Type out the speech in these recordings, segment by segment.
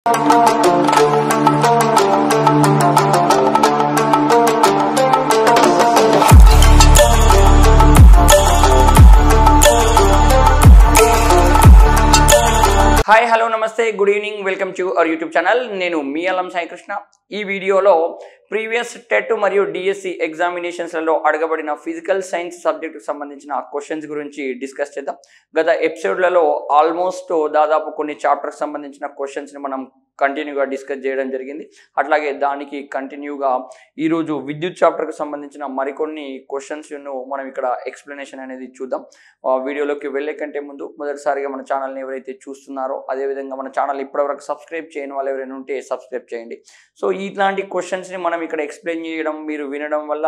Hi hello నమస్తే good evening welcome to our YouTube channel. నేను మీ అల్లం సాయి కృష్ణ. ఈ వీడియోలో ప్రీవియస్ టెట్ మరియు డిఎస్సి ఎగ్జామినేషన్స్లలో అడగబడిన ఫిజికల్ సైన్స్ సబ్జెక్టుకు సంబంధించిన క్వశ్చన్స్ గురించి డిస్కస్ చేద్దాం. గత ఎపిసోడ్లలో ఆల్మోస్ట్ దాదాపు కొన్ని చాప్టర్కి సంబంధించిన క్వశ్చన్స్ని మనం కంటిన్యూగా డిస్కస్ చేయడం జరిగింది. అట్లాగే దానికి కంటిన్యూగా ఈరోజు విద్యుత్ చాప్టర్కి సంబంధించిన మరికొన్ని క్వశ్చన్స్ను మనం ఇక్కడ ఎక్స్ప్లెనేషన్ అనేది చూద్దాం. వీడియోలోకి వెళ్ళే కంటే ముందు మొదటిసారిగా మన ఛానల్ని ఎవరైతే చూస్తున్నారో, అదేవిధంగా మన ఛానల్ ఇప్పటివరకు సబ్స్క్రైబ్ చేయని వాళ్ళు ఎవరైనా ఉంటే సబ్స్క్రైబ్ చేయండి. సో ఇట్లాంటి క్వశ్చన్స్ని మనం ఇక్కడ ఎక్స్ప్లెయిన్ చేయడం, మీరు వినడం వల్ల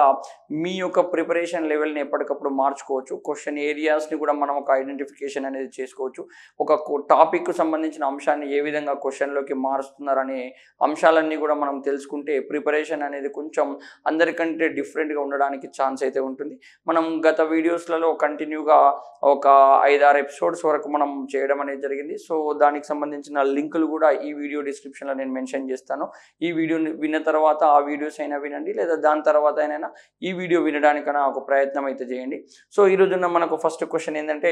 మీ యొక్క ప్రిపరేషన్ లెవెల్ని ఎప్పటికప్పుడు మార్చుకోవచ్చు. క్వశ్చన్ ఏరియాస్ని కూడా మనం ఒక ఐడెంటిఫికేషన్ అనేది చేసుకోవచ్చు. ఒక టాపిక్కు సంబంధించిన అంశాన్ని ఏ విధంగా క్వశ్చన్లోకి మారుస్తున్నారనే అంశాలన్నీ కూడా మనం తెలుసుకుంటే ప్రిపరేషన్ అనేది కొంచెం అందరికంటే డిఫరెంట్గా ఉండడానికి ఛాన్స్ అయితే ఉంటుంది. మనం గత వీడియోస్లలో కంటిన్యూగా ఒక 5-6 ఎపిసోడ్స్ వరకు మనం చేయడం అనేది జరిగింది. సో దానికి సంబంధించిన లింకులు కూడా ఈ వీడియో డిస్క్రిప్షన్లో నేను మెన్షన్ చేస్తాను. ఈ వీడియోని విన్న తర్వాత ఆ వీడియోస్ అయినా వినండి, లేదా దాని తర్వాత అయినా ఈ వీడియో వినడానికైనా ఒక ప్రయత్నం అయితే చేయండి. సో ఈరోజున్న మనకు ఫస్ట్ క్వశ్చన్ ఏంటంటే,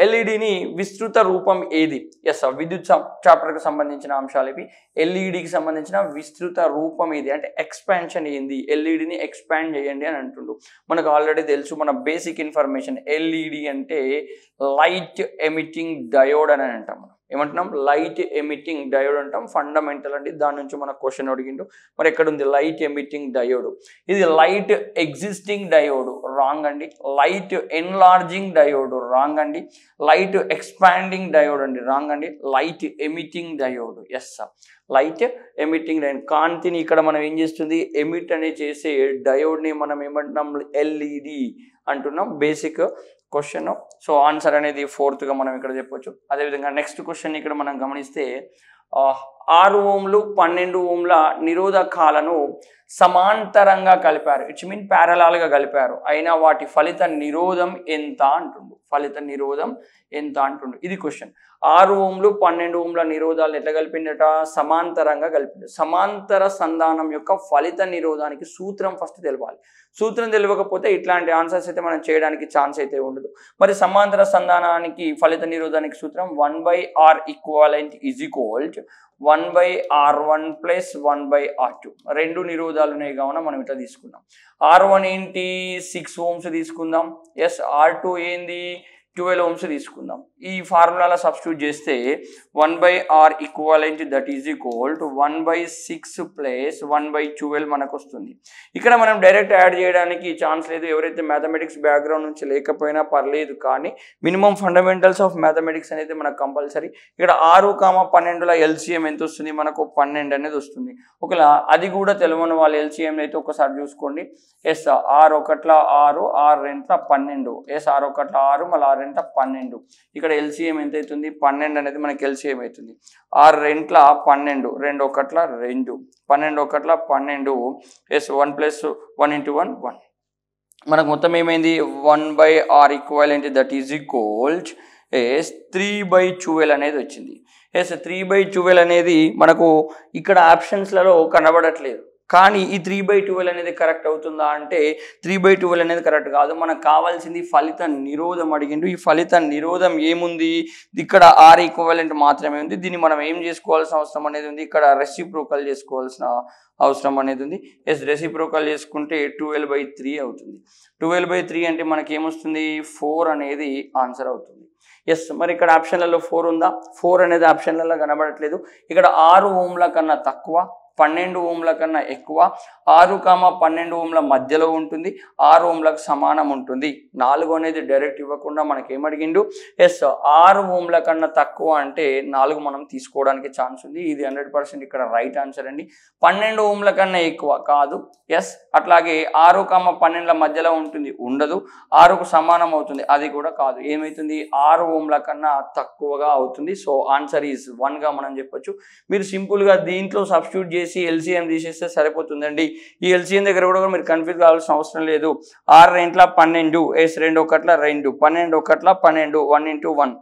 ఎల్ఈడిని విస్తృత రూపం ఏది? ఎస్, విద్యుత్ చాప్టర్కి సంబంధించిన అంశాలు ఇవి. ఎల్ఈడికి సంబంధించిన విస్తృత రూపం ఏది అంటే ఎక్స్పాన్షన్ ఏంది? ఎల్ఈడిని ఎక్స్పాండ్ చేయండి అని అంటుండు. మనకు ఆల్రెడీ తెలుసు, మన బేసిక్ ఇన్ఫర్మేషన్ ఎల్ఈడి అంటే లైట్ ఎమిటింగ్ డయోడ్ అని అంటాం. మనం ఏమంటున్నాం? లైట్ ఎమిటింగ్ డయోడ్ అంటాం. ఫండమెంటల్ అండి. దాని నుంచి మనకు క్వశ్చన్ అడిగిండు. మరి ఎక్కడ ఉంది లైట్ ఎమిటింగ్ డయోడ్? ఇది లైట్ ఎగ్జిస్టింగ్ డయోడ్, రాంగ్ అండి. లైట్ ఎన్లార్జింగ్ డయోడ్, రాంగ్ అండి. లైట్ ఎక్స్పాండింగ్ డయోడ్ అండి, రాంగ్ అండి. Light emitting diode, yes sir. Light emitting diode, కాంతిని ఇక్కడ మనం ఏం చేస్తుంది, ఎమిట్ అనే చేసే డయోడ్ని మనం ఏమంటున్నాం? ఎల్ఈడి అంటున్నాం. Basic question. సో ఆన్సర్ అనేది 4గా మనం ఇక్కడ చెప్పొచ్చు. అదేవిధంగా నెక్స్ట్ క్వశ్చన్ ఇక్కడ మనం గమనిస్తే, 6 ఓంలు 12 ఓంల నిరోధకాలను సమాంతరంగా కలిపారు. ఇట్స్ మీన్ ప్యారలాల్గా కలిపారు. అయినా వాటి ఫలిత నిరోధం ఎంత అంటుండు. ఫలిత నిరోధం ఎంత అంటుండు, ఇది క్వశ్చన్. 6 ఓంలు 12 ఓంల నిరోధాలను ఎట్లా కలిపిండట? సమాంతరంగా కలిపిండు. సమాంతర సంధానం యొక్క ఫలిత నిరోధానికి సూత్రం ఫస్ట్ తెలవాలి. సూత్రం తెలియకపోతే ఇట్లాంటి ఆన్సర్స్ అయితే మనం చేయడానికి ఛాన్స్ అయితే ఉండదు. మరి సమాంతర సంధానానికి ఫలిత నిరోధానికి సూత్రం 1/R equivalent is equal 1/R1 plus 1/R2. 2 నిరోధాలు ఉన్నాయి కావున మనం ఇట్లా తీసుకుందాం. R1 ఏంటి? 6 ఓమ్స్ తీసుకుందాం. ఎస్. R2 ఏంది? 12 ఓమ్స్ తీసుకుందాం. ఈ ఫార్ములాలో సబ్స్టిట్యూట్ చేస్తే 1/R equivalent that is equal to 1/6 plus 1/12 మనకు వస్తుంది. ఇక్కడ మనం డైరెక్ట్ యాడ్ చేయడానికి ఛాన్స్ లేదు. ఎవరైతే మ్యాథమెటిక్స్ బ్యాక్గ్రౌండ్ నుంచి లేకపోయినా పర్లేదు, కానీ మినిమం ఫండమెంటల్స్ ఆఫ్ మ్యాథమెటిక్స్ అనేది మనకు కంపల్సరీ. ఇక్కడ 6, 12ల ఎల్సిఎం ఎంత వస్తుంది? మనకు 12 అనేది వస్తుంది. ఒకవేళ అది కూడా తెలియని వాళ్ళ ఎల్సిఎం అయితే ఒకసారి చూసుకోండి. ఎస్, 6 ఒకట్ల 6, 6 రెంట్ల 12. ఎస్, 6 ఒకట్ల 6, మళ్ళీ 6 రెంట్ల 12. ఇక్కడ ఎల్సిఎం ఎంత అవుతుంది? 12 అనేది మనకి ఎల్సిఎం అవుతుంది. 6 రెంట్ల 12, 2 ఒకట్ల 2, 12 ఒకట్ల 12. Yes, 1 plus 1 into 1 1. మనకు మొత్తం ఏమైంది? 1/R equivalent that is equal is 3/12 అనేది వచ్చింది. ఎస్, 3/12 అనేది మనకు ఇక్కడ ఆప్షన్స్లలో కనబడట్లేదు. కానీ ఈ 3/12 అనేది కరెక్ట్ అవుతుందా అంటే 3/12 అనేది కరెక్ట్ కాదు. మనకు కావాల్సింది ఫలిత నిరోధం అడిగిండు. ఈ ఫలిత నిరోధం ఏముంది? ఇక్కడ R ఈక్వాలెంట్ మాత్రమే ఉంది. దీన్ని మనం ఏం చేసుకోవాల్సిన అవసరం అనేది ఉంది? ఇక్కడ రెసిప్రోకల్ చేసుకోవాల్సిన అవసరం అనేది ఉంది. ఎస్, రెసిప్రోకల్ చేసుకుంటే 12/3 అవుతుంది. 12/3 అంటే మనకి ఏమొస్తుంది? 4 అనేది ఆన్సర్ అవుతుంది. ఎస్, మరి ఇక్కడ ఆప్షన్లలో 4 ఉందా? 4 అనేది ఆప్షన్లలో కనబడట్లేదు. ఇక్కడ 6 ఓంల కన్నా తక్కువ, 12 ఓంల కన్నా ఎక్కువ, 6, 12 ఓంల మధ్యలో ఉంటుంది, 6 ఓంలకు సమానం ఉంటుంది. 4 అనేది డైరెక్ట్ ఇవ్వకుండా మనకి ఏమడిగిండు? ఎస్, 6 ఓంల కన్నా తక్కువ అంటే 4 మనం తీసుకోవడానికి ఛాన్స్ ఉంది. ఇది 100% ఇక్కడ రైట్ ఆన్సర్ అండి. 12 ఓంల కన్నా ఎక్కువ కాదు. ఎస్, అట్లాగే 6, 12ల మధ్యలో ఉంటుంది, ఉండదు. 6కు సమానం అవుతుంది, అది కూడా కాదు. ఏమవుతుంది? 6 ఓంల కన్నా తక్కువగా అవుతుంది. సో ఆన్సర్ ఈజ్ 1గా మనం చెప్పొచ్చు. మీరు సింపుల్గా దీంట్లో సబ్స్టిట్యూట్ చేసి తీసేసి LCM తీసేస్తే సరిపోతుందండి. ఈ LCM దగ్గర కూడా మీరు కన్ఫ్యూజ్ కావాల్సిన అవసరం లేదు. 6 రెంట్ల 12, ఎస్ 2 ఒకట్ల 2, 12 ఒకట్ల 12, 1 into 1,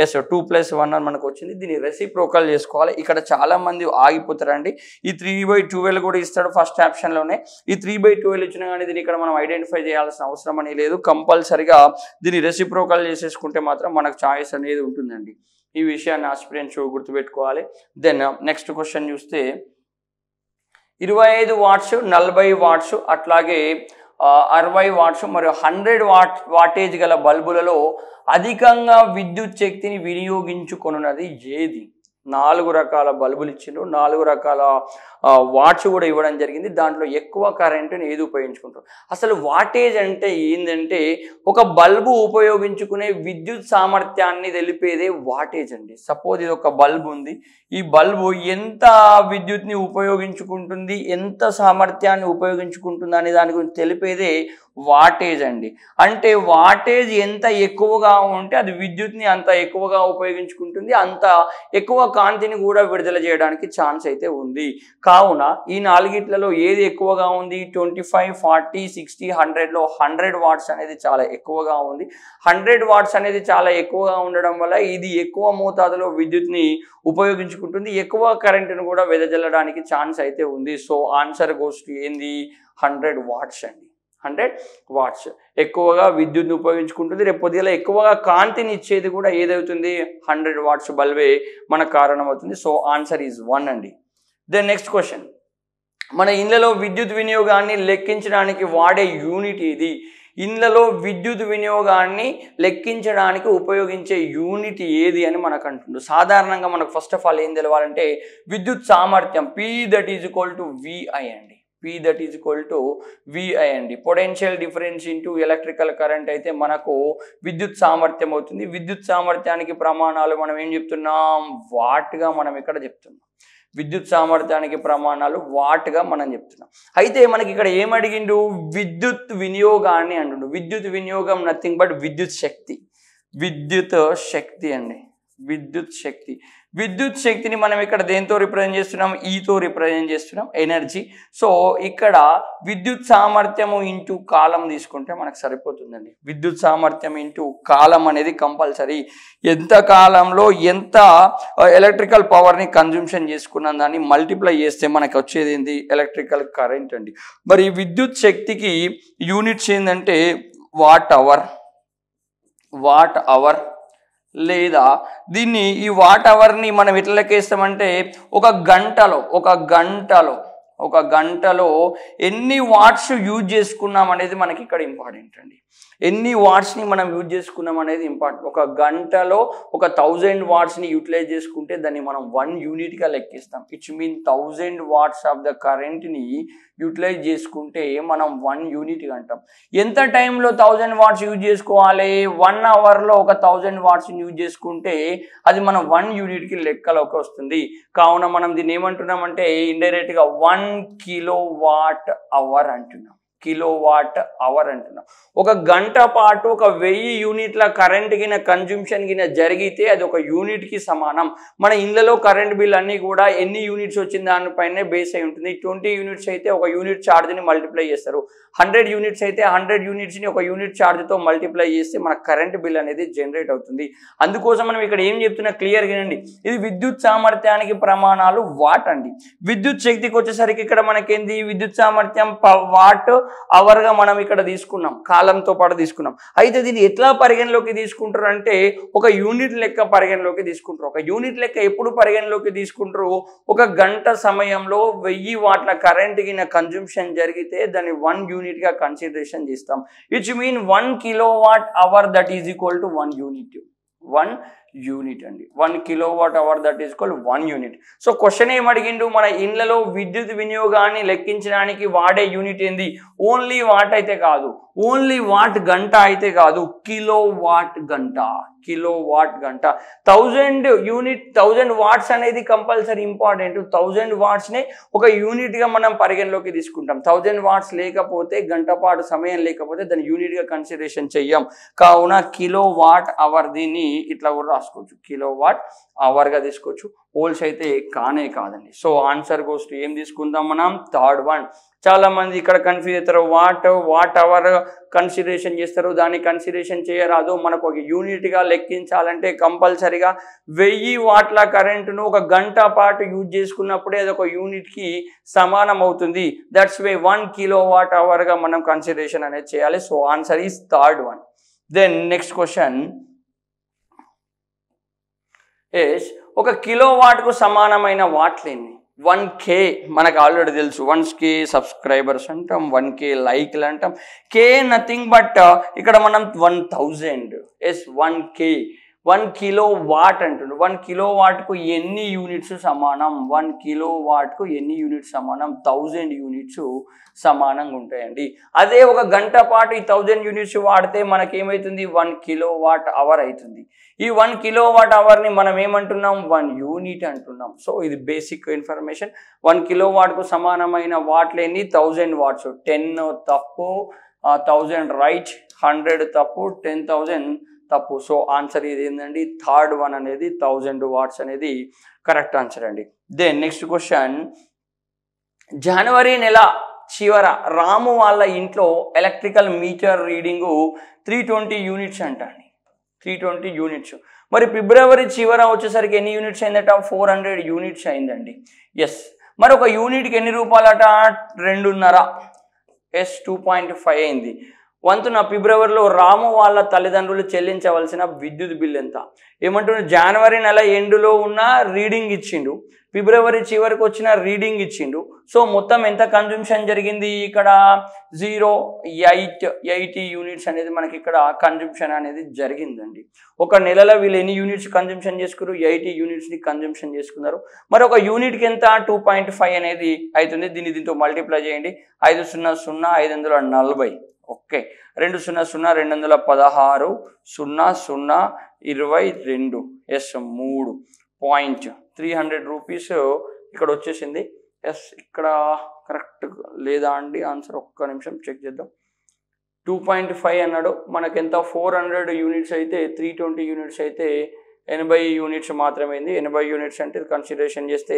ఎస్ 2 + 1 అని మనకు వచ్చింది. దీన్ని రెసిప్రోకల్ చేసుకోవాలి. ఇక్కడ చాలా మంది ఆగిపోతారండి. ఈ 3/12 కూడా ఇస్తాడు ఫస్ట్ ఆప్షన్లోనే. ఈ 3/12 ఇచ్చినా కానీ దీన్ని ఇక్కడ మనం ఐడెంటిఫై చేయాల్సిన అవసరం అని లేదు. కంపల్సరిగా దీన్ని రెసిప్రోకల్ చేసేసుకుంటే మాత్రం మనకు చాయిస్ అనేది ఉంటుందండి. ఈ విషయాన్ని ఆస్పిరెంట్స్ గుర్తుపెట్టుకోవాలి. దెన్ నెక్స్ట్ క్వశ్చన్ చూస్తే 25 వాట్స్, 40 వాట్స్, అట్లాగే 60 వాట్స్ మరియు 100 వాటేజ్ గల బల్బులలో అధికంగా విద్యుత్ శక్తిని వినియోగించుకొనున్నది ఏది? 4 రకాల బల్బులు ఇచ్చిండ్రు, 4 రకాల వాట్స్ కూడా ఇవ్వడం జరిగింది. దాంట్లో ఎక్కువ కరెంటుని ఏది ఉపయోగించుకుంటారు? అసలు వాటేజ్ అంటే ఏంటంటే ఒక బల్బు ఉపయోగించుకునే విద్యుత్ సామర్థ్యాన్ని తెలిపేదే వాటేజ్ అండి. సపోజ్ ఇది ఒక బల్బు ఉంది. ఈ బల్బు ఎంత విద్యుత్ని ఉపయోగించుకుంటుంది, ఎంత సామర్థ్యాన్ని ఉపయోగించుకుంటుంది అనే దాని గురించి తెలిపేదే వాటేజ్ అండి. అంటే వాటేజ్ ఎంత ఎక్కువగా ఉంటే అది విద్యుత్ని అంత ఎక్కువగా ఉపయోగించుకుంటుంది, అంత ఎక్కువ కాంతిని కూడా విడుదల చేయడానికి ఛాన్స్ అయితే ఉంది. కావున ఈ 4గిట్లలో ఏది ఎక్కువగా ఉంది? 25, 40, 60, 100లో 100 వాట్స్ అనేది చాలా ఎక్కువగా ఉంది. 100 వాట్స్ అనేది చాలా ఎక్కువగా ఉండడం వల్ల ఇది ఎక్కువ మోతాదులో విద్యుత్ని ఉపయోగించుకుంటుంది, ఎక్కువ కరెంటును కూడా వెదజల్లడానికి ఛాన్స్ అయితే ఉంది. సో ఆన్సర్ గోస్ టు ఏంది? 100 వాట్స్ అండి. 100 వాట్స్ ఎక్కువగా విద్యుత్ని ఉపయోగించుకుంటుంది. రేపు పొద్దున ఎక్కువగా కాంతిని ఇచ్చేది కూడా ఏదవుతుంది? 100 వాట్స్ బల్బే మనకు కారణం అవుతుంది. సో ఆన్సర్ ఈజ్ 1 అండి. దెన్ నెక్స్ట్ క్వశ్చన్, మన ఇళ్లలో విద్యుత్ వినియోగాన్ని లెక్కించడానికి వాడే యూనిట్ ఏది? ఇళ్లలో విద్యుత్ వినియోగాన్ని లెక్కించడానికి ఉపయోగించే యూనిట్ ఏది అని మనకు అంటుండ్రు. సాధారణంగా మనకు ఫస్ట్ ఆఫ్ ఆల్ ఏం తెలవాలంటే విద్యుత్ సామర్థ్యం P = VI అండి. P = VI అండి. Potential difference into electrical current అయితే మనకు విద్యుత్ సామర్థ్యం అవుతుంది. విద్యుత్ సామర్థ్యానికి ప్రమాణాలు మనం ఏం చెప్తున్నాం? వాట్గా మనం ఇక్కడ చెప్తున్నాం. విద్యుత్ సామర్థ్యానికి ప్రమాణాలు వాట్గా మనం చెప్తున్నాం. అయితే మనకి ఇక్కడ ఏమడిగిండు? విద్యుత్ వినియోగాన్ని అంటుండు. విద్యుత్ వినియోగం నథింగ్ బట్ విద్యుత్ శక్తి. విద్యుత్ శక్తి అండి. విద్యుత్ శక్తి. విద్యుత్ శక్తిని మనం ఇక్కడ దేంతో రిప్రజెంట్ చేస్తున్నాం? ఈతో రిప్రజెంట్ చేస్తున్నాం, ఎనర్జీ. సో ఇక్కడ విద్యుత్ సామర్థ్యము ఇంటూ కాలం తీసుకుంటే మనకు సరిపోతుందండి. విద్యుత్ సామర్థ్యం ఇంటూ కాలం అనేది కంపల్సరీ. ఎంత కాలంలో ఎంత ఎలక్ట్రికల్ పవర్ని కన్జంప్షన్ చేసుకున్న దాన్ని మల్టిప్లై చేస్తే మనకు వచ్చేది ఏంది? ఎలక్ట్రికల్ కరెంట్ అండి. మరి విద్యుత్ శక్తికి యూనిట్స్ ఏంటంటే వాట్ అవర్ లేదా దీన్ని ఈ వాట్ అవర్ని మనం ఎట్లా లెక్కేస్తామంటే ఒక గంటలో ఎన్ని వాట్స్ యూజ్ చేసుకున్నాం అనేది మనకి ఇక్కడ ఇంపార్టెంట్ అండి. ఎన్ని వాట్స్ని మనం యూజ్ చేసుకున్నాం అనేది ఇంపార్టెంట్. ఒక గంటలో 1000 వాట్స్ని యూటిలైజ్ చేసుకుంటే దాన్ని మనం 1 యూనిట్గా లెక్కిస్తాం. It's mean 1000 watts of the కరెంట్ని యూటిలైజ్ చేసుకుంటే మనం 1 యూనిట్గా అంటాం. ఎంత టైంలో 1000 వాట్స్ యూజ్ చేసుకోవాలి? 1 అవర్లో 1000 వాట్స్ని యూజ్ చేసుకుంటే అది మనం 1 యూనిట్కి లెక్కలోకి వస్తుంది. కావున మనం దీన్ని ఏమంటున్నామంటే ఇండైరెక్ట్గా 1 కిలోవాట్ అవర్ అంటున్నాం. కిలోవాట్ అవర్ అంటున్నాం. ఒక గంట పాటు 1000 యూనిట్ల కరెంట్ గిన కన్జంప్షన్ గిన జరిగితే అది 1 యూనిట్కి సమానం. మన ఇళ్లలో కరెంట్ బిల్ అన్నీ కూడా ఎన్ని యూనిట్స్ వచ్చిన దానిపైనే బేస్ అయి ఉంటుంది. 20 యూనిట్స్ అయితే 1 యూనిట్ ఛార్జ్ని మల్టిప్లై చేస్తారు. 100 యూనిట్స్ అయితే 100 యూనిట్స్ని 1 యూనిట్ ఛార్జ్తో మల్టిప్లై చేస్తే మన కరెంట్ బిల్ అనేది జనరేట్ అవుతుంది. అందుకోసం మనం ఇక్కడ ఏం చెప్తున్నా క్లియర్గా అండి. ఇది విద్యుత్ సామర్థ్యానికి ప్రమాణాలు వాట్ అండి. విద్యుత్ శక్తికి వచ్చేసరికి ఇక్కడ మనకేంది? విద్యుత్ సామర్థ్యం వాట్ అవర్గా మనం ఇక్కడ తీసుకున్నాం, కాలంతో పాటు తీసుకున్నాం. అయితే దీన్ని ఎట్లా పరిగణలోకి తీసుకుంటారు అంటే 1 యూనిట్ లెక్క పరిగణలోకి తీసుకుంటారు. 1 యూనిట్ లెక్క ఎప్పుడు పరిగణలోకి తీసుకుంటారు? 1 గంట సమయంలో 1000 వాట్ల కరెంట్ గిన కన్జంప్షన్ జరిగితే దాన్ని 1 యూనిట్గా కన్సిడరేషన్ చేస్తాం. It's mean 1 kilowatt hour that is equal to 1 unit. 1 unit అండి. 1 kilowatt hour that is equal 1 unit. So question ఏమడిగిండు? మన ఇళ్లలో విద్యుత్ వినియోగాన్ని లెక్కించడానికి వాడే యూనిట్ ఏంది? ఓన్లీ వాట్ అయితే కాదు, ఓన్లీ వాట్ గంట అయితే కాదు, కిలోవాట్ గంట. 1000 వాట్స్ అనేది కంపల్సరీ ఇంపార్టెంట్. 1000 వాట్స్నే 1 యూనిట్గా మనం పరిగణలోకి తీసుకుంటాం. 1000 వాట్స్ లేకపోతే, గంట పాటు సమయం లేకపోతే దాన్ని యూనిట్గా కన్సిడరేషన్ చెయ్యం. కావున కిలోవాట్ అవర్ దీన్ని ఇట్లా కూడా రాసుకోవచ్చు, కిలోవాట్ అవర్గా తీసుకోవచ్చు. హోల్స్ అయితే కానే కాదండి. సో ఆన్సర్ గోస్ టు ఏం తీసుకుందాం మనం, థర్డ్ వన్. చాలా మంది ఇక్కడ కన్ఫ్యూజ్ అవుతారు, వాట్ అవర్ కన్సిడరేషన్ చేస్తారు, దాన్ని కన్సిడరేషన్ చేయరాదు. మనకు ఒక యూనిట్గా లెక్కించాలంటే కంపల్సరీగా 1000 వాట్ల కరెంటును ఒక గంట పాటు యూజ్ చేసుకున్నప్పుడే అది ఒక యూనిట్కి సమానం అవుతుంది. దట్స్ వే 1 కిలోవాట్ అవర్గా మనం కన్సిడరేషన్ అనేది చేయాలి. So answer is third one. Then next question is, ఒక కిలోవాట్కు సమానమైన వాట్లేండి 1K. మనకు ఆల్రెడీ తెలుసు, 1K సబ్స్క్రైబర్స్ అంటాం, 1K లైక్లు అంటాం. K నథింగ్ బట్ ఇక్కడ మనం 1000. ఎస్ 1K 1 కిలో వాట్ అంటుండు. 1 కిలో వాట్కు ఎన్ని యూనిట్స్ సమానం, 1 కిలో వాట్కు ఎన్ని యూనిట్స్ సమానం, 1000 యూనిట్స్ సమానంగా ఉంటాయండి. అదే ఒక గంట పాటు ఈ 1000 యూనిట్స్ వాడితే మనకేమవుతుంది, 1 కిలో వాట్ అవర్ అవుతుంది. ఈ 1 కిలో వాట్ అవర్ని మనం ఏమంటున్నాం, 1 యూనిట్ అంటున్నాం. సో ఇది బేసిక్ ఇన్ఫర్మేషన్. 1 కిలో వాట్కు సమానమైన వాట్లేని 1000 వాట్స్. 10 తప్పు, 1000 రైట్, 100 తప్పు, 10,000 తప్పు. సో ఆన్సర్ ఇది ఏంటండి, థర్డ్ వన్ అనేది 1000 వాట్స్ అనేది కరెక్ట్ ఆన్సర్ అండి. దెన్ నెక్స్ట్ క్వశ్చన్, జనవరి నెల చివర రాము వాళ్ళ ఇంట్లో ఎలక్ట్రికల్ మీటర్ రీడింగు 320 యూనిట్స్ అంటండి, 320 యూనిట్స్. మరి ఫిబ్రవరి చివర వచ్చేసరికి ఎన్ని యూనిట్స్ అయిందట, 400 యూనిట్స్ అయిందండి. ఎస్, మరి ఒక యూనిట్కి ఎన్ని రూపాయలట, 2.5. ఎస్ 2.5 అయింది. వంతున ఫిబ్రవరిలో రాము వాళ్ళ తల్లిదండ్రులు చెల్లించవలసిన విద్యుత్ బిల్ ఎంత? ఏమంటున్నారు, జనవరి నెల ఎండులో ఉన్న రీడింగ్ ఇచ్చిండు, ఫిబ్రవరి చివరికి వచ్చిన రీడింగ్ ఇచ్చిండు. సో మొత్తం ఎంత కన్జంప్షన్ జరిగింది ఇక్కడ, 0.80 యూనిట్స్ అనేది మనకి ఇక్కడ కన్జంప్షన్ అనేది జరిగిందండి. ఒక నెలలో వీళ్ళు ఎన్ని యూనిట్స్ కన్జంప్షన్ చేసుకున్నారు, 80 యూనిట్స్ని కన్జంప్షన్ చేసుకున్నారు. మరి ఒక యూనిట్కి ఎంత, 2.5 అనేది అవుతుంది. దీంతో మల్టిప్లై చేయండి, 500 540. ఓకే, 200 216 00 22. ఎస్ 3.300 రూపీస్ ఇక్కడ వచ్చేసింది. ఎస్ ఇక్కడ కరెక్ట్ లేదా అండి ఆన్సర్, ఒక్క నిమిషం చెక్ చేద్దాం. 2.5 అన్నాడు, మనకెంత 400 యూనిట్స్ అయితే 320 యూనిట్స్ అయితే 80 యూనిట్స్ మాత్రమే. 80 యూనిట్స్ అంటే కన్సిడరేషన్ చేస్తే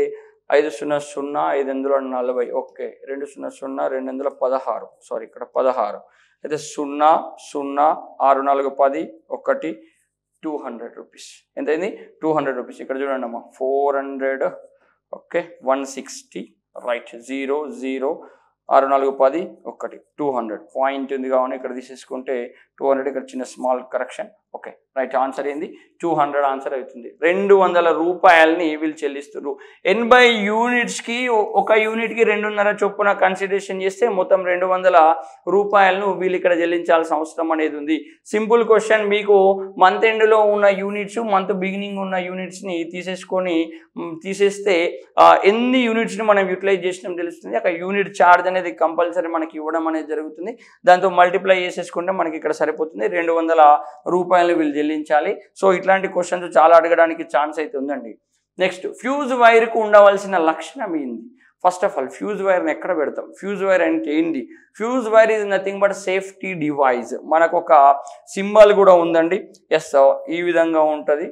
500 540. ఓకే, 200 216, సారీ ఇక్కడ 16 అయితే 0 0 6 4 10 1 200 రూపీస్. ఎంతైంది, 200 రూపీస్. ఇక్కడ చూడండి అమ్మా, 400. ఓకే 160 రైట్, 0 0 6 4 10 1 200 పాయింట్ ఉంది కావున ఇక్కడ తీసేసుకుంటే 200. ఇక్కడ చిన్న small correction. Okay right, answer ఏంది 200 ఆన్సర్ అవుతుంది. 200 రూపాయలని వీళ్ళు చెల్లిస్తారు. 80 యూనిట్స్కి ఒక యూనిట్కి 2.5 చొప్పున కన్సిడరేషన్ చేస్తే మొత్తం 200 రూపాయలను వీళ్ళు ఇక్కడ చెల్లించాల్సిన అవసరం అనేది ఉంది. సింపుల్ క్వశ్చన్, మీకు మంత్ ఎండ్లో ఉన్న యూనిట్స్, మంత్ బిగినింగ్ ఉన్న యూనిట్స్ని తీసేస్తే ఎన్ని యూనిట్స్ని మనం యూటిలైజ్ చేసినాం తెలుస్తుంది. అక్కడ యూనిట్ ఛార్జ్ అనేది కంపల్సరీ మనకి ఇవ్వడం అనేది జరుగుతుంది. దాంతో మల్టిప్లై చేసేసుకుంటే మనకి ఇక్కడ సరిపోతుంది. 200 రూపాయలు వీళ్ళు చెల్లించాలి. సో ఇట్లాంటి క్వశ్చన్స్ చాలా అడగడానికి ఛాన్స్ అయితే ఉందండి. నెక్స్ట్, ఫ్యూజ్ వైర్కు ఉండవలసిన లక్షణం ఏంది? ఫస్ట్ ఆఫ్ ఆల్ ఫ్యూజ్ వైర్ని ఎక్కడ పెడతాం? ఫ్యూజ్ వైర్ అంటే ఏంటి? Fuse wire is nothing but safety device. మనకు ఒక సింబల్ కూడా ఉందండి. ఎస్ ఈ విధంగా ఉంటుంది.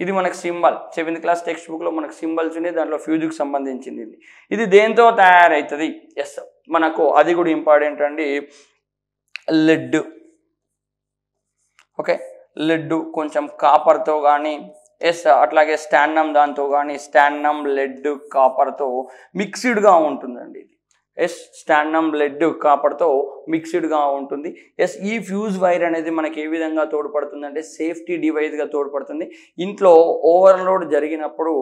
ఇది మనకు సింబల్ 7th క్లాస్ టెక్స్ట్ బుక్లో మనకు సింబల్స్ ఉన్నాయి, దాంట్లో ఫ్యూజ్కి సంబంధించింది. ఇది దేంతో తయారవుతుంది? ఎస్ మనకు అది కూడా ఇంపార్టెంట్ అండి, లెడ్. ఓకే, లెడ్ కొంచెం కాపర్తో కానీ, ఎస్ అట్లాగే స్టాండమ్ దాంతో కానీ, స్టాండమ్ లెడ్ కాపర్తో మిక్స్డ్గా ఉంటుందండి ఇది. ఎస్ స్టాండమ్ లెడ్ కాపర్తో మిక్స్డ్గా ఉంటుంది. ఎస్ ఈ ఫ్యూజ్ వైర్ అనేది మనకి ఏ విధంగా తోడ్పడుతుంది అంటే సేఫ్టీ డివైస్గా తోడ్పడుతుంది. ఇంట్లో ఓవర్లోడ్ జరిగినప్పుడు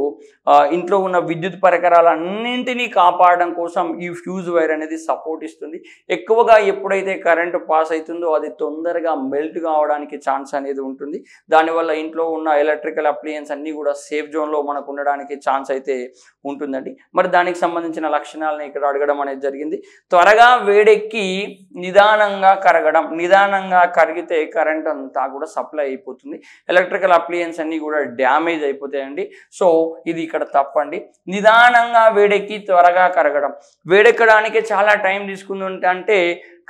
ఇంట్లో ఉన్న విద్యుత్ పరికరాలన్నింటినీ కాపాడడం కోసం ఈ ఫ్యూజ్ వైర్ అనేది సపోర్ట్ ఇస్తుంది. ఎక్కువగా ఎప్పుడైతే కరెంటు పాస్ అవుతుందో అది తొందరగా మెల్ట్ కావడానికి ఛాన్స్ అనేది ఉంటుంది. దానివల్ల ఇంట్లో ఉన్న ఎలక్ట్రికల్ అప్లయన్స్ అన్నీ కూడా సేఫ్ జోన్లో మనకు ఉండడానికి ఛాన్స్ అయితే ఉంటుందండి. మరి దానికి సంబంధించిన లక్షణాలను ఇక్కడ అడగడం అనేది జరిగింది. త్వరగా వేడెక్కి నిదానంగా కరగడం. నిదానంగా కరిగితే కరెంట్ అంతా కూడా సప్లై అయిపోతుంది, ఎలక్ట్రికల్ అప్లయన్స్ అన్నీ కూడా డ్యామేజ్ అయిపోతాయండి. సో ఇది ఇక్కడ తప్పండి. నిదానంగా వేడెక్కి త్వరగా కరగడం. వేడెక్కడానికి చాలా టైం తీసుకుంది అంటే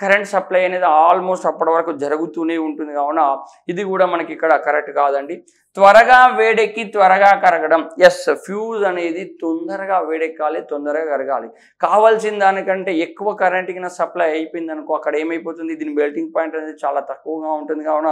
కరెంట్ సప్లై అనేది ఆల్మోస్ట్ అప్పటి వరకు జరుగుతూనే ఉంటుంది. కావున ఇది కూడా మనకి ఇక్కడ కరెక్ట్ కాదండి. త్వరగా వేడెక్కి త్వరగా కరగడం, ఎస్, ఫ్యూజ్ అనేది తొందరగా వేడెక్కాలి, తొందరగా కరగాలి. కావాల్సిన దానికంటే ఎక్కువ కరెంట్కి సప్లై అయిపోయింది అనుకో, అక్కడ ఏమైపోతుంది, దీని మెల్టింగ్ పాయింట్ అనేది చాలా తక్కువగా ఉంటుంది. కావున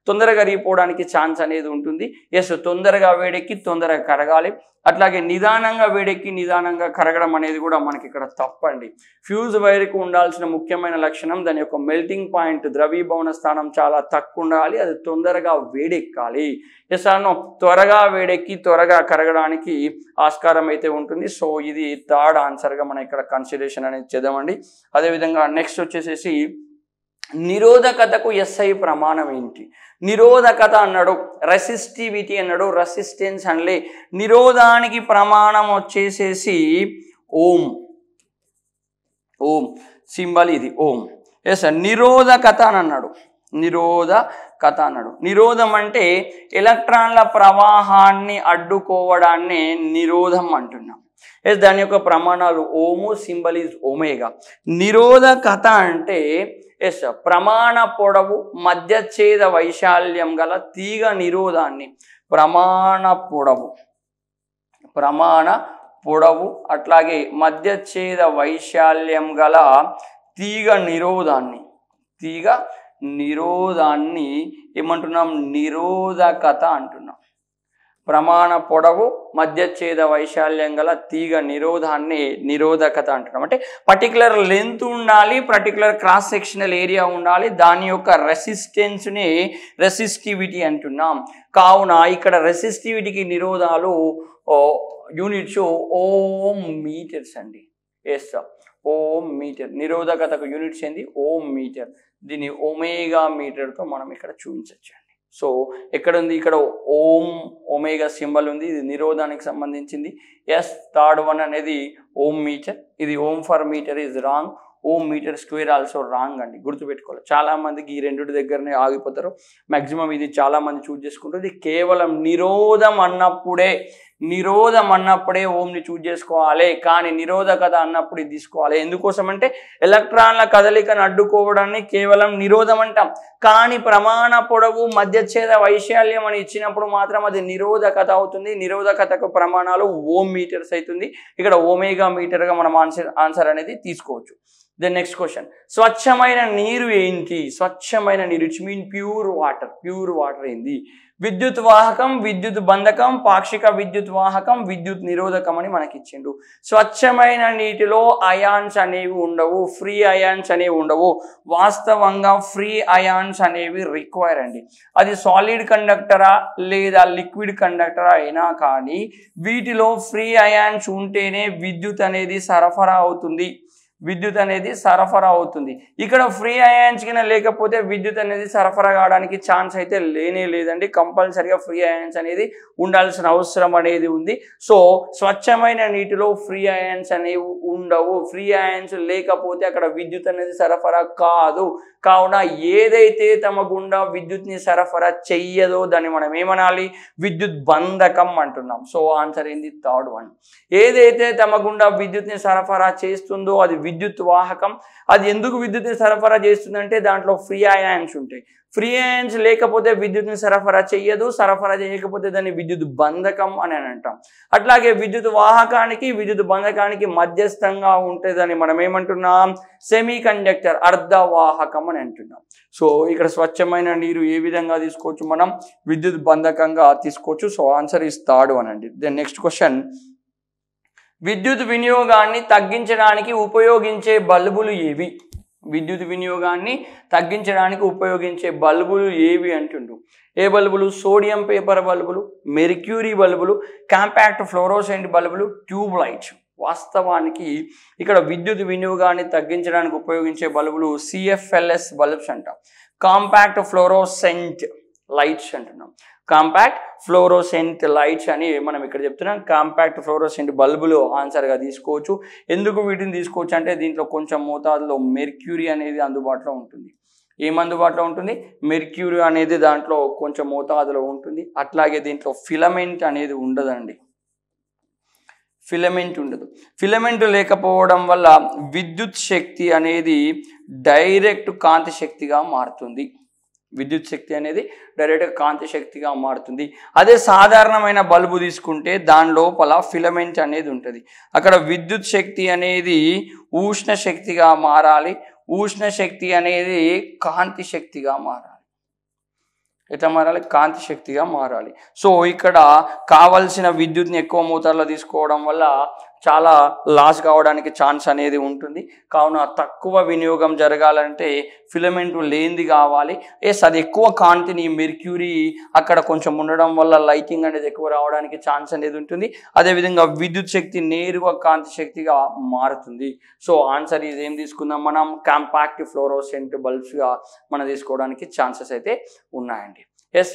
తొందరగా కరిగిపోవడానికి ఛాన్స్ అనేది ఉంటుంది. ఎస్, తొందరగా వేడెక్కి తొందరగా కరగాలి. అట్లాగే నిదానంగా వేడెక్కి నిదానంగా కరగడం అనేది కూడా మనకి ఇక్కడ తప్పండి. ఫ్యూజ్ వైర్కు ఉండాల్సిన ముఖ్యమైన లక్షణం దాని యొక్క మెల్టింగ్ పాయింట్, ద్రవీభవన స్థానం చాలా తక్కువ ఉండాలి, అది తొందరగా వేడెక్కాలి. ఎస్ అన్నో, త్వరగా వేడెక్కి త్వరగా కరగడానికి ఆస్కారం అయితే ఉంటుంది. సో ఇది థర్డ్ ఆన్సర్గా మనం ఇక్కడ కన్సిడరేషన్ అనేది చేద్దామండి. అదేవిధంగా నెక్స్ట్ వచ్చేసేసి నిరోధకతకు ఎస్ఐ ప్రమాణం ఏంటి? నిరోధకత అన్నాడు, రెసిస్టివిటీ అన్నాడు, రెసిస్టెన్స్ అనలే. నిరోధానికి ప్రమాణం వచ్చేసేసి ఓం. ఓం సింబల్ ఇది ఓం. ఎస్, నిరోధకత అని అన్నాడు, నిరోధకత అన్నాడు. నిరోధం అంటే ఎలక్ట్రాన్ల ప్రవాహాన్ని అడ్డుకోవడాన్ని నిరోధం అంటున్నాం. ఎస్, దాని యొక్క ప్రమాణాలు ఓము, సింబల్ ఈజ్ ఒమేగా. నిరోధకత అంటే ఎస్, ప్రమాణ పొడవు, మధ్యఛేద వైశాల్యం గల తీగ నిరోధాన్ని, ప్రమాణ పొడవు అట్లాగే మధ్యఛేద వైశాల్యం గల తీగ నిరోధాన్ని ఏమంటున్నాం? నిరోధకత అంటున్నాం. ప్రమాణ పొడవు, మధ్యఛేద వైశాల్యం గల తీగ నిరోధాన్ని నిరోధకత అంటున్నాం. అంటే పర్టికులర్ లెంత్ ఉండాలి, పర్టికులర్ క్రాస్ సెక్షనల్ ఏరియా ఉండాలి, దాని యొక్క రెసిస్టెన్స్ని రెసిస్టివిటీ అంటున్నాం. కావున ఇక్కడ రెసిస్టివిటీకి నిరోధాలు యూనిట్స్ ఓం మీటర్స్ అండి. Yes, ohm metre. నిరోధకతకు యూనిట్స్ ఏంది? Ohm metre. దీన్ని ఒమేగా మీటర్తో మనం ఇక్కడ చూపించవచ్చు. సో ఎక్కడ ఉంది? ఇక్కడ ఓం, ఒమేగా సింబల్ ఉంది, ఇది నిరోధానికి సంబంధించింది. ఎస్, థర్డ్ వన్ అనేది ఓం మీటర్. ఇది ohm per metre is wrong, ohm metre square also wrong అండి, గుర్తుపెట్టుకోవాలి. చాలా మందికి ఈ రెండు దగ్గరనే ఆగిపోతారు. మ్యాక్సిమం ఇది చాలా మంది చూజ్ చేసుకుంటారు. ఇది కేవలం నిరోధం అన్నప్పుడే ఓంని చూజ్ చేసుకోవాలి, కానీ నిరోధకత అన్నప్పుడు ఇది తీసుకోవాలి. ఎందుకోసం అంటే ఎలక్ట్రాన్ల కదలికను అడ్డుకోవడాన్ని కేవలం నిరోధం అంటాం, కానీ ప్రమాణ పొడవు, మధ్యఛేద వైశాల్యం అని ఇచ్చినప్పుడు మాత్రం అది నిరోధకత అవుతుంది. నిరోధకతకు ప్రమాణాలు ఓం మీటర్స్ అవుతుంది. ఇక్కడ ఓమేగా మీటర్గా మనం ఆన్సర్ అనేది తీసుకోవచ్చు. దెన్ నెక్స్ట్ క్వశ్చన్, స్వచ్ఛమైన నీరు ఏంటి? స్వచ్ఛమైన నీరు it's mean pure water. Pure water ఏంది? విద్యుత్ వాహకం, విద్యుత్ బంధకం, పాక్షిక విద్యుత్ వాహకం, విద్యుత్ నిరోధకం అని మనకి ఇచ్చిండు. స్వచ్ఛమైన నీటిలో అయాన్స్ అనేవి ఉండవు, ఫ్రీ అయాన్స్ అనేవి ఉండవు. వాస్తవంగా ఫ్రీ అయాన్స్ అనేవి రిక్వైర్ అండి. అది సాలిడ్ కండక్టరా లేదా లిక్విడ్ కండక్టరా అయినా కానీ వీటిలో ఫ్రీ అయాన్స్ ఉంటేనే విద్యుత్ అనేది సరఫరా అవుతుంది. ఇక్కడ ఫ్రీ అయాన్స్ కింద లేకపోతే విద్యుత్ అనేది సరఫరా కావడానికి ఛాన్స్ అయితే లేదండి. కంపల్సరిగా ఫ్రీ అయాన్స్ అనేది ఉండాల్సిన అవసరం అనేది ఉంది. సో స్వచ్ఛమైన నీటిలో ఫ్రీ అయాన్స్ అనేవి ఉండవు. ఫ్రీ అయాన్స్ లేకపోతే అక్కడ విద్యుత్ అనేది సరఫరా కాదు. కావున ఏదైతే తమ గుండా విద్యుత్ని సరఫరా చెయ్యదో దాన్ని మనం ఏమనాలి? విద్యుత్ బంధకం అంటున్నాం. సో ఆన్సర్ ఏంది? Third one. ఏదైతే తమ గుండా విద్యుత్ని సరఫరా చేస్తుందో అది విద్యుత్ వాహకం. అది ఎందుకు విద్యుత్ని సరఫరా చేస్తుందంటే దాంట్లో ఫ్రీ అయాన్స్ ఉంటాయి. ఫ్రీ అయాన్స్ లేకపోతే విద్యుత్ని సరఫరా చెయ్యదు, సరఫరా చేయకపోతే దాన్ని విద్యుత్ బంధకం అని అంటాం. అట్లాగే విద్యుత్ వాహకానికి, విద్యుత్ బంధకానికి మధ్యస్థంగా ఉంటుందని మనం ఏమంటున్నాం? సెమీ కండక్టర్, అర్ధవాహకం అని అంటున్నాం. సో ఇక్కడ స్వచ్ఛమైన నీరు ఏ విధంగా తీసుకోవచ్చు? మనం విద్యుత్ బంధకంగా తీసుకోవచ్చు. So answer is third one అండి. దెన్ నెక్స్ట్ క్వశ్చన్, విద్యుత్ వినియోగాన్ని తగ్గించడానికి ఉపయోగించే బల్బులు ఏవి? విద్యుత్ వినియోగాన్ని తగ్గించడానికి ఉపయోగించే బల్బులు ఏవి అంటుండు. ఏ బల్బులు? సోడియం పేపర్ బల్బులు, మెర్క్యూరీ బల్బులు, కాంపాక్ట్ ఫ్లోరోసెంట్ బల్బులు, ట్యూబ్ లైట్స్. వాస్తవానికి ఇక్కడ విద్యుత్ వినియోగాన్ని తగ్గించడానికి ఉపయోగించే బల్బులు CFLS బల్బ్స్ అంటాం. కాంపాక్ట్ ఫ్లోరోసెంట్ లైట్స్ అంటున్నాం. కాంపాక్ట్ ఫ్లోరోసెంట్ లైట్స్ అని మనం ఇక్కడ చెప్తున్నాం. కాంపాక్ట్ ఫ్లోరోసెంట్ బల్బులు ఆన్సర్గా తీసుకోవచ్చు. ఎందుకు వీటిని తీసుకోవచ్చు అంటే దీంట్లో కొంచెం మోతాదులో మెర్క్యూరీ అనేది అందుబాటులో ఉంటుంది. అందుబాటులో ఉంటుంది? మెర్క్యూరీ అనేది దాంట్లో కొంచెం మోతాదులో ఉంటుంది. అట్లాగే దీంట్లో ఫిలమెంట్ అనేది ఉండదండి. ఫిలమెంట్ ఉండదు. ఫిలమెంట్ లేకపోవడం వల్ల విద్యుత్ శక్తి అనేది డైరెక్ట్ కాంతి శక్తిగా మారుతుంది. విద్యుత్ శక్తి అనేది డైరెక్ట్గా కాంతి శక్తిగా మారుతుంది. అదే సాధారణమైన బల్బు తీసుకుంటే దాని లోపల ఫిలమెంట్ అనేది ఉంటుంది. అక్కడ విద్యుత్ శక్తి అనేది ఉష్ణ శక్తిగా మారాలి, ఉష్ణ శక్తి అనేది కాంతి శక్తిగా మారాలి. ఎట్లా మారాలి? కాంతి శక్తిగా మారాలి. సో ఇక్కడ కావలసిన విద్యుత్ని ఎక్కువ మోతాదులో తీసుకోవడం వల్ల చాలా లాస్ కావడానికి ఛాన్స్ అనేది ఉంటుంది. కావున తక్కువ వినియోగం జరగాలంటే ఫిలమెంట్ లేనిది కావాలి. అది ఎక్కువ కాంతిని మెర్క్యూరీ అక్కడ కొంచెం ఉండడం వల్ల లైటింగ్ అనేది ఎక్కువ రావడానికి ఛాన్స్ అనేది ఉంటుంది. అదేవిధంగా విద్యుత్ శక్తి నేరుగా కాంతి శక్తిగా మారుతుంది. సో ఆన్సర్ ఇది ఏం తీసుకుందాం మనం? కాంపాక్ట్ ఫ్లోరోసెంట్ బల్బ్స్గా మనం తీసుకోవడానికి ఛాన్సెస్ అయితే ఉన్నాయండి.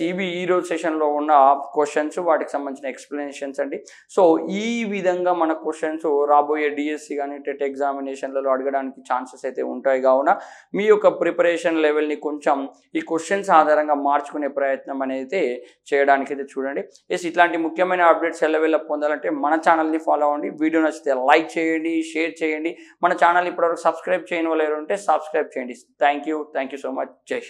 ఇవి ఈరోజు సెషన్లో ఉన్న క్వశ్చన్స్, వాటికి సంబంధించిన ఎక్స్ప్లెనేషన్స్ అండి. సో ఈ విధంగా మన క్వశ్చన్స్ రాబోయే డిఎస్సి కానీ టెట్ ఎగ్జామినేషన్లలో అడగడానికి ఛాన్సెస్ అయితే ఉంటాయి. కావున మీ యొక్క ప్రిపరేషన్ లెవెల్ని కొంచెం ఈ క్వశ్చన్స్ ఆధారంగా మార్చుకునే ప్రయత్నం అనేది చేయడానికి అయితే చూడండి. ఇట్లాంటి ముఖ్యమైన అప్డేట్స్ ఎల్లవెల్ల పొందాలంటే మన ఛానల్ని ఫాలో అవ్వండి. వీడియో నచ్చితే లైక్ చేయండి, షేర్ చేయండి. మన ఛానల్ ఇప్పటివరకు సబ్స్క్రైబ్ చేయని వాళ్ళు ఉంటే సబ్స్క్రైబ్ చేయండి. Thank you so much. జై హింద్.